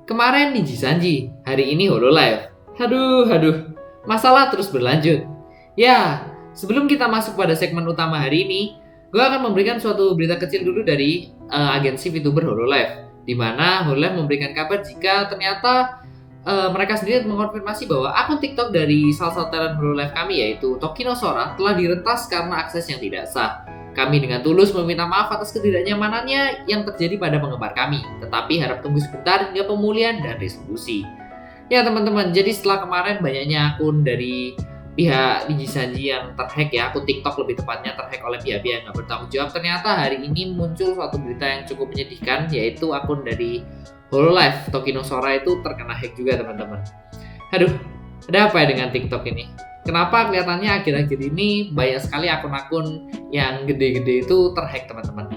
Kemarin Nijisanji, hari ini Hololive. Aduh, masalah terus berlanjut. Ya, sebelum kita masuk pada segmen utama hari ini, gue akan memberikan suatu berita kecil dulu dari agensi VTuber Hololive, di mana Hololive memberikan kabar jika ternyata mereka sendiri mengonfirmasi bahwa akun TikTok dari salah satu talent Hololive kami, yaitu Tokinosora, telah diretas karena akses yang tidak sah. Kami dengan tulus meminta maaf atas ketidaknyamanannya yang terjadi pada penggemar kami, tetapi harap tunggu sebentar hingga pemulihan dan resolusi. Ya teman-teman, jadi setelah kemarin banyaknya akun dari pihak Nijisanji yang terhack, ya akun TikTok lebih tepatnya terhack oleh pihak-pihak yang nggak bertanggung jawab, ternyata hari ini muncul suatu berita yang cukup menyedihkan, yaitu akun dari Hololive Tokinosora itu terkena hack juga teman-teman. Aduh, ada apa ya dengan TikTok ini? Kenapa kelihatannya akhir-akhir ini banyak sekali akun-akun yang gede-gede itu terhack teman-teman.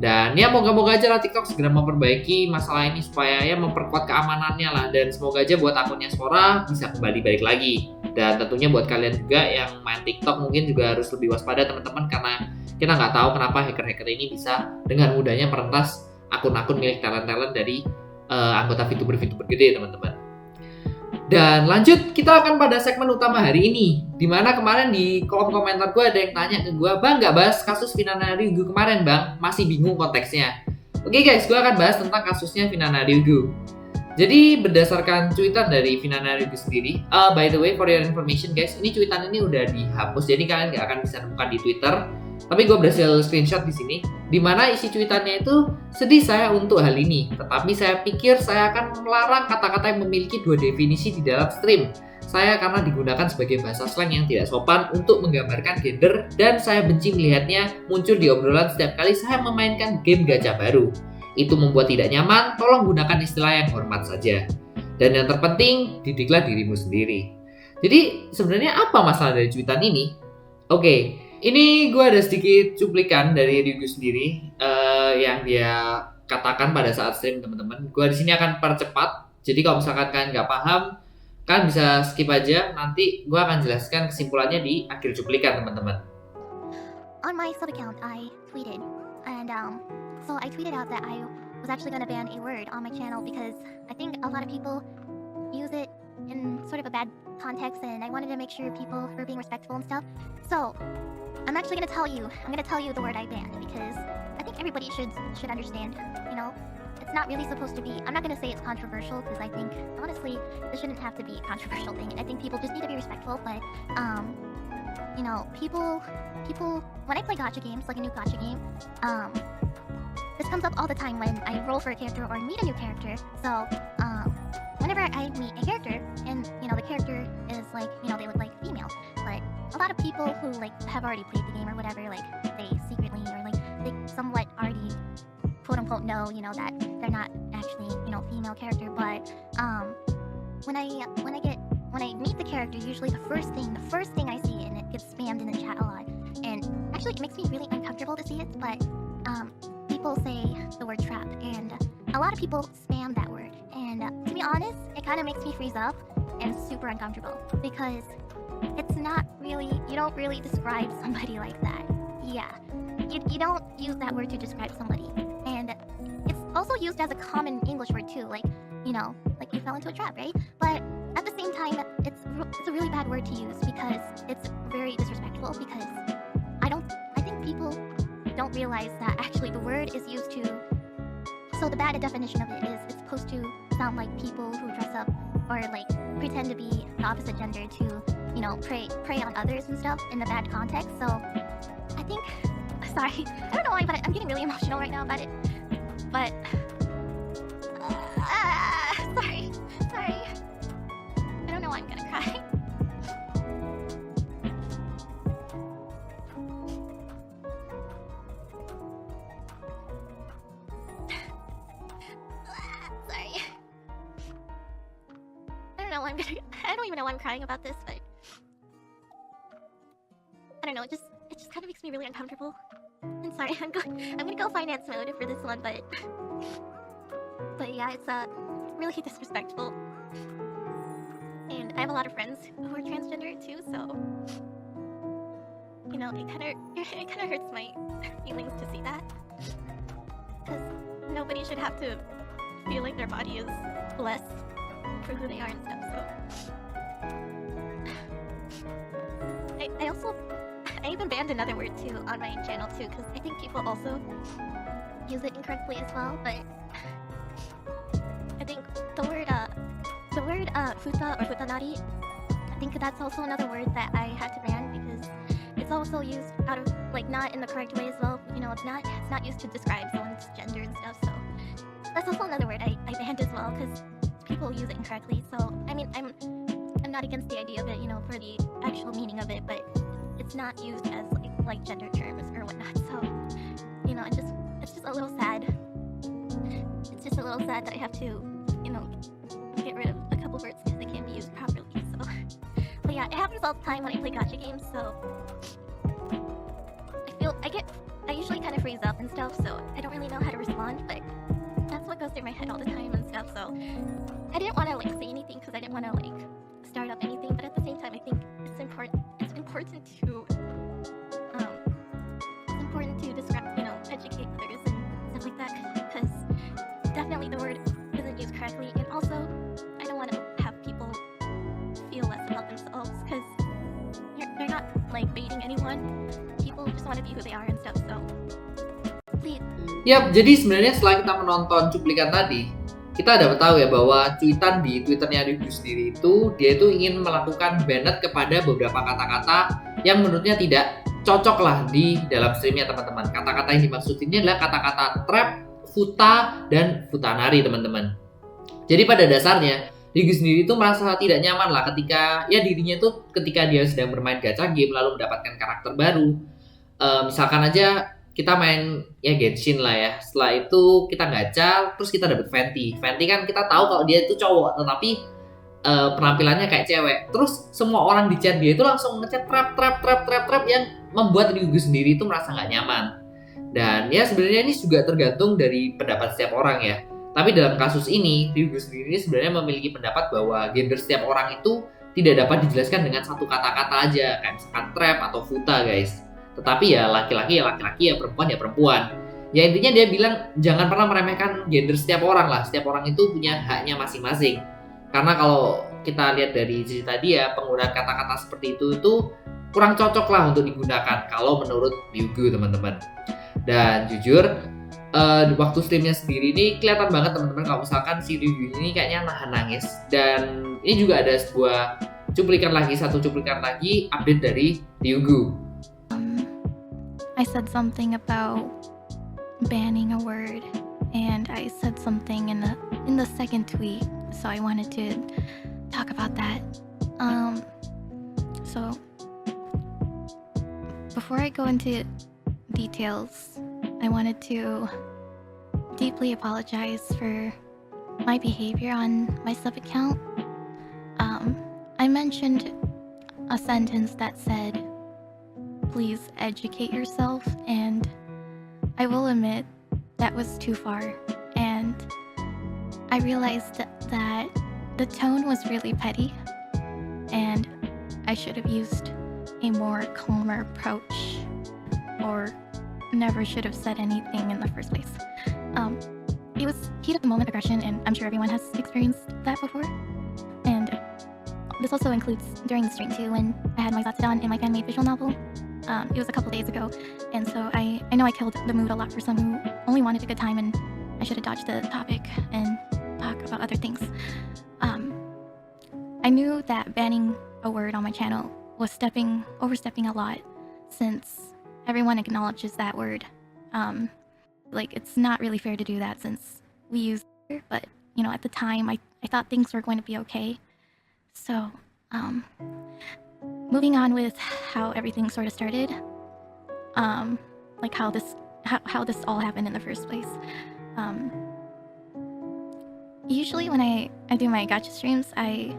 Dan ya moga-moga aja lah TikTok segera memperbaiki masalah ini supaya ya memperkuat keamanannya lah. Dan semoga aja buat akunnya Sora bisa kembali balik lagi. Dan tentunya buat kalian juga yang main TikTok mungkin juga harus lebih waspada teman-teman, karena kita nggak tahu kenapa hacker-hacker ini bisa dengan mudahnya merentas akun-akun milik talent-talent dari anggota VTuber-VTuber gede teman-teman. Dan lanjut, kita akan pada segmen utama hari ini, dimana kemarin di kolom komentar gue ada yang tanya ke gue, "Bang, nggak bahas kasus Finana Ryugu kemarin bang? Masih bingung konteksnya." Oke guys, gue akan bahas tentang kasusnya Finana Ryugu. Jadi berdasarkan cuitan dari Finana Ryugu sendiri, by the way for your information guys, ini cuitan ini udah dihapus, jadi kalian nggak akan bisa nemukan di Twitter. Tapi gue berhasil screenshot di sini, di mana isi cuitannya itu, "Sedih saya untuk hal ini, tetapi saya pikir saya akan melarang kata-kata yang memiliki dua definisi di dalam stream. Saya karena digunakan sebagai bahasa slang yang tidak sopan untuk menggambarkan gender, dan saya benci melihatnya muncul di obrolan setiap kali saya memainkan game gacha baru. Itu membuat tidak nyaman, tolong gunakan istilah yang hormat saja. Dan yang terpenting, didiklah dirimu sendiri." Jadi sebenarnya apa masalah dari cuitan ini? Oke. Ini gue ada sedikit cuplikan dari Ryugu sendiri yang dia katakan pada saat stream teman-teman. Gue di sini akan percepat. Jadi kalau misalkan kalian nggak paham, kalian bisa skip aja. Nanti gue akan jelaskan kesimpulannya di akhir cuplikan teman-teman. On my sub account, I tweeted, and so I tweeted out that I was actually going to ban a word on my channel because I think a lot of people use it in sort of a bad context, and I wanted to make sure people were being respectful and stuff. So I'm actually going to tell you, the word I banned, because I think everybody should understand, you know, it's not really supposed to be, I'm not going to say it's controversial, because I think, honestly, this shouldn't have to be a controversial thing. I think people just need to be respectful, but, you know, people, when I play gacha games, like a new gacha game, this comes up all the time when I roll for a character or meet a new character. So, whenever I meet a character, and, you know, the character is, like, you know, they look like female, but a lot of people who, like, have already played the game or whatever, like, they secretly, or, like, they somewhat already, quote-unquote, know, you know, that they're not actually, you know, female character, but, when I meet the character, usually the first thing I see, and it gets spammed in the chat a lot, and actually it makes me really uncomfortable to see it, but, people say the word trap, and a lot of people spam that word, and to be honest, it kind of makes me freeze up, and super uncomfortable, because it's not really, you don't really describe somebody like that. Yeah, you don't use that word to describe somebody, and it's also used as a common English word too, like, you know, like you fell into a trap, right? But at the same time, it's a really bad word to use because it's very disrespectful, because I think people don't realize that actually the word is used to, so the bad definition of it is it's supposed to sound like people who dress up or like pretend to be the opposite gender to, you know, prey on others and stuff in the bad context. So I think, sorry, I don't know why, but I'm getting really emotional right now about it. But sorry, I don't know why I'm gonna cry. I don't even know why I'm crying about this, but I don't know, it just kind of makes me really uncomfortable. I'm sorry, I'm gonna go finance mode for this one, but yeah, it's really disrespectful. And I have a lot of friends who are transgender too, so you know, it kind of hurts my feelings to see that, because nobody should have to feel like their body is less for who they are and stuff. So I even banned another word too on my channel too, because I think people also use it incorrectly as well. But I think the word futa or futanari, I think that's also another word that I had to ban because it's also used out of like not in the correct way as well. You know, it's not used to describe someone's gender and stuff. So that's also another word I banned as well because people use it incorrectly. So I mean, I'm not against the idea of it, you know, for the actual meaning of it, but it's not used as like gender terms or whatnot. So you know, it's just a little sad. It's just a little sad that I have to, you know, get rid of a couple words because they can't be used properly. So, but yeah, it happens all the time when I play gacha games. So I usually kind of freeze up and stuff. So I don't really know how to respond, but that's what goes through my head all the time and stuff. So I didn't want to like say anything because I didn't want to like start up anything. But at the same time, I think it's important to describe, you know, educate others and stuff like that, because definitely the word isn't used correctly, and also I don't want to have people feel less about themselves because they're not like baiting anyone. People just want to be who they are and stuff. So please. Yap, jadi sebenarnya setelah kita menonton cuplikan tadi, kita dapat tahu ya bahwa cuitan di Twitternya Ryugu sendiri itu, dia itu ingin melakukan banned kepada beberapa kata-kata yang menurutnya tidak cocok lah di dalam streamnya teman-teman. Kata-kata yang dimaksud ini adalah kata-kata trap, futa, dan futanari teman-teman. Jadi pada dasarnya Ryugu sendiri itu merasa tidak nyaman lah ketika ya dirinya itu ketika dia sedang bermain gacha game lalu mendapatkan karakter baru. Misalkan aja kita main ya Genshin lah ya. Setelah itu kita gacha, terus kita dapet Venti. Venti kan kita tahu kalau dia itu cowok, tetapi penampilannya kayak cewek. Terus semua orang di chat dia itu langsung ngechat trap yang membuat Ryugu sendiri itu merasa nggak nyaman. Dan ya sebenarnya ini juga tergantung dari pendapat setiap orang ya. Tapi dalam kasus ini Ryugu sendiri sebenarnya memiliki pendapat bahwa gender setiap orang itu tidak dapat dijelaskan dengan satu kata-kata aja, kayak misalkan trap atau futa guys. Tetapi ya laki-laki ya perempuan ya perempuan. Ya intinya dia bilang jangan pernah meremehkan gender setiap orang lah. Setiap orang itu punya haknya masing-masing. Karena kalau kita lihat dari cerita dia, penggunaan kata-kata seperti itu kurang cocok lah untuk digunakan kalau menurut Ryugu teman-teman. Dan jujur, waktu streamnya sendiri ini kelihatan banget teman-teman kalau misalkan si Ryugu ini kayaknya nahan nangis. Dan ini juga ada satu cuplikan lagi update dari Ryugu. I said something about banning a word, and I said something in the second tweet. So I wanted to talk about that. So before I go into details, I wanted to deeply apologize for my behavior on my sub account. I mentioned a sentence that said, "Please educate yourself," and I will admit that was too far, and I realized that the tone was really petty, and I should have used a more calmer approach, or never should have said anything in the first place. It was heat of the moment aggression, and I'm sure everyone has experienced that before. And this also includes during the stream too, when I had my Zatsudan in my fan-made visual novel. It was a couple days ago, and so I know I killed the mood a lot for some who only wanted a good time, and I should have dodged the topic and talk about other things. I knew that banning a word on my channel was overstepping a lot, since everyone acknowledges that word. Like, it's not really fair to do that since we use it, but you know, at the time I thought things were going to be okay. So moving on with how everything sort of started, like how this all happened in the first place. Usually when I do my gacha streams, I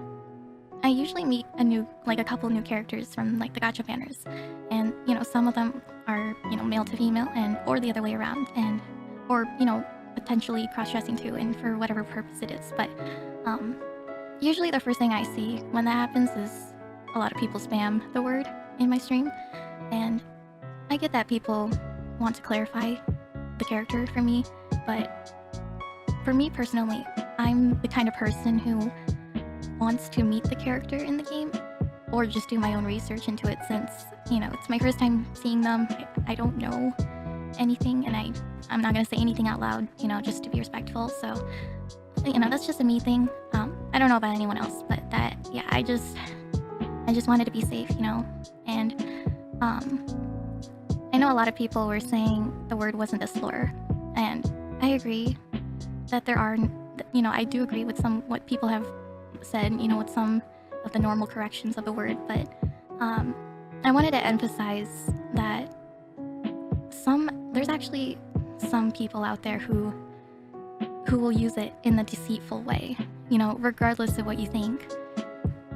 usually meet a couple new characters from like the gacha banners, and you know, some of them are, you know, male to female, and or the other way around, and or you know, potentially cross-dressing too, and for whatever purpose it is. But usually the first thing I see when that happens is a lot of people spam the word in my stream, and I get that people want to clarify the character for me, but for me personally, I'm the kind of person who wants to meet the character in the game or just do my own research into it, since, you know, it's my first time seeing them. I don't know anything, and I'm not gonna say anything out loud, you know, just to be respectful. So, you know, that's just a me thing. I don't know about anyone else, but that, yeah, I just wanted to be safe, you know. And I know a lot of people were saying the word wasn't a slur, and I agree that there are, you know, I do agree with what people have said, you know, with some of the normal corrections of the word, but I wanted to emphasize that there's actually some people out there who will use it in the deceitful way, you know, regardless of what you think.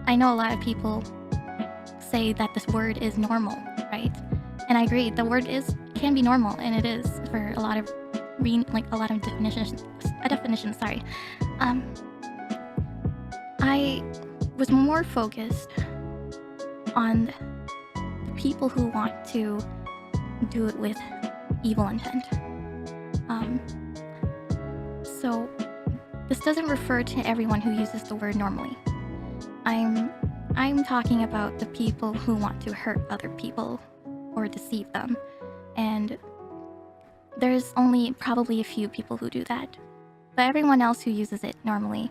I know a lot of people say that this word is normal, right? And I agree, the word can be normal, and it is for a lot of definitions. Sorry. I was more focused on the people who want to do it with evil intent. So this doesn't refer to everyone who uses the word normally. I'm talking about the people who want to hurt other people or deceive them. And there's only probably a few people who do that. But everyone else who uses it normally,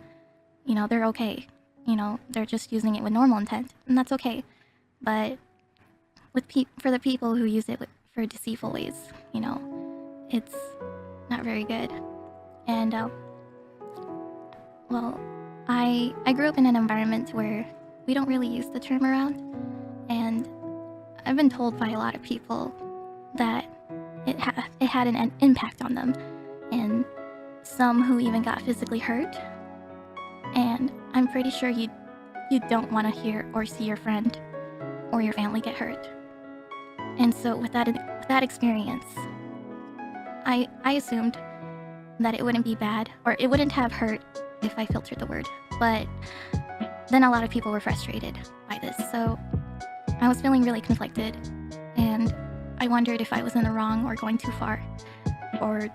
you know, they're okay. You know, they're just using it with normal intent, and that's okay. But for the people who use it for deceitful ways, you know, it's not very good. And well, I grew up in an environment where we don't really use the term around, and I've been told by a lot of people that it had an impact on them, and some who even got physically hurt. And I'm pretty sure you don't want to hear or see your friend or your family get hurt. And so with that experience, I assumed that it wouldn't be bad, or it wouldn't have hurt if I filtered the word. But then a lot of people were frustrated by this, so I was feeling really conflicted, and I wondered if I was in the wrong or going too far, or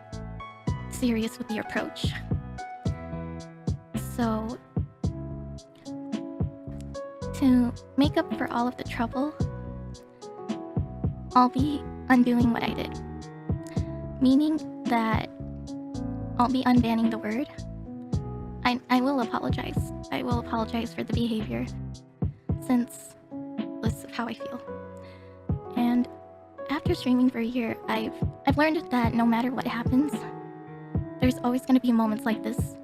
serious with the approach. So to make up for all of the trouble, I'll be undoing what I did. Meaning that I'll be unbanning the word. I will apologize. I will apologize for the behavior, since this is how I feel. And after streaming for a year, I've learned that no matter what happens, there's always going to be moments like this,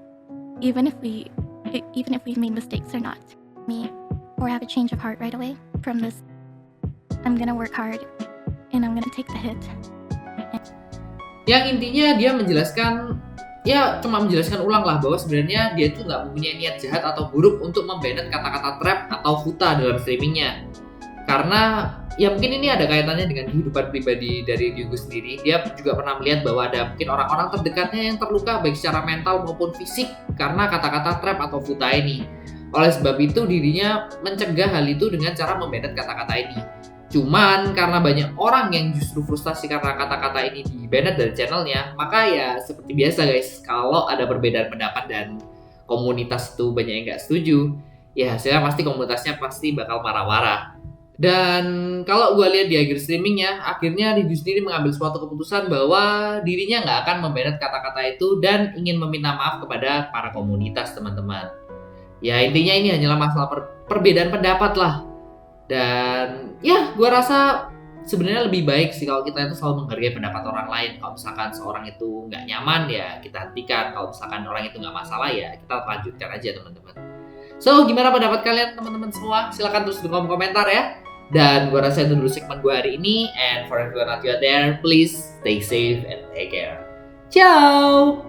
even if we've made mistakes or not. Or have a change of heart right away from this. I'm gonna work hard, and I'm gonna take the hit. Yang intinya dia menjelaskan, ya cuma menjelaskan ulang lah, bahwa sebenarnya dia itu nggak mempunyai niat jahat atau buruk untuk membanned kata-kata trap atau futa dalam streamingnya. Karena ya mungkin ini ada kaitannya dengan kehidupan pribadi dari Ryugu sendiri. Dia juga pernah melihat bahwa ada mungkin orang-orang terdekatnya yang terluka baik secara mental maupun fisik karena kata-kata trap atau futa ini. Oleh sebab itu dirinya mencegah hal itu dengan cara membanned kata-kata ini. Cuman karena banyak orang yang justru frustasi karena kata-kata ini di-banned dari channelnya, maka ya seperti biasa guys, kalau ada perbedaan pendapat dan komunitas itu banyak yang nggak setuju, ya hasilnya pasti komunitasnya pasti bakal marah-marah. Dan kalau gue lihat di akhir streamingnya, akhirnya Ryugu sendiri mengambil suatu keputusan bahwa dirinya nggak akan membanned kata-kata itu dan ingin meminta maaf kepada para komunitas, teman-teman. Ya intinya ini hanyalah masalah perbedaan pendapat lah. Dan ya gue rasa sebenarnya lebih baik sih kalau kita itu selalu menghargai pendapat orang lain. Kalau misalkan seorang itu nggak nyaman ya kita hentikan. Kalau misalkan orang itu nggak masalah ya kita lanjutkan aja, teman-teman. So gimana pendapat kalian teman-teman semua? Silahkan tulis di kolom komentar ya. Dan gue rasa itu dulu segmen gue hari ini. And for everyone out there, please stay safe and take care. Ciao!